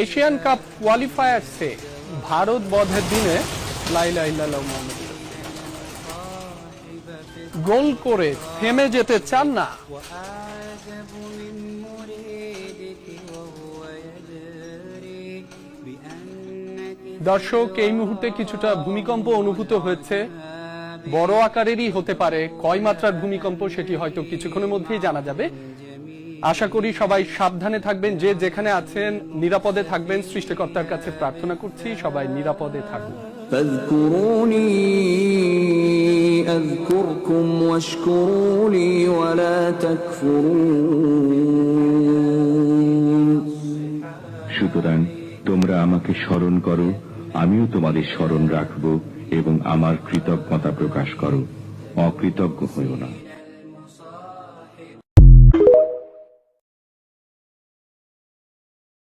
Asian cup কোয়ালিফায়ার্সে Bharat বধের দিনে লা ইলাহা ইল্লাল্লাহু মুহাম্মাদুর গোল করে থেমে যেতে চান না। দর্শক, এই মুহূর্তে কিছুটা ভূমিকম্প অনুভূত হয়েছে, বড় আকারেরই হতে পারে। কয় মাত্রার ভূমিকম্প সেটি হয়তো কিছুক্ষণের মধ্যেই জানা যাবে। আশা করি সবাই সাবধানে থাকবেন, যে যেখানে আছেন নিরাপদে থাকবেন। সৃষ্টিকর্তার কাছে প্রার্থনা করছি সবাই নিরাপদে থাকবেন। فاذكروني أذكركم واشكروا لي ولا تكفرون। সুতরাং তোমরা আমাকে স্মরণ করো, আমিও তোমাদের স্মরণ রাখব, এবং আমার কৃতজ্ঞতা প্রকাশ করো, অকৃতজ্ঞ হইও না।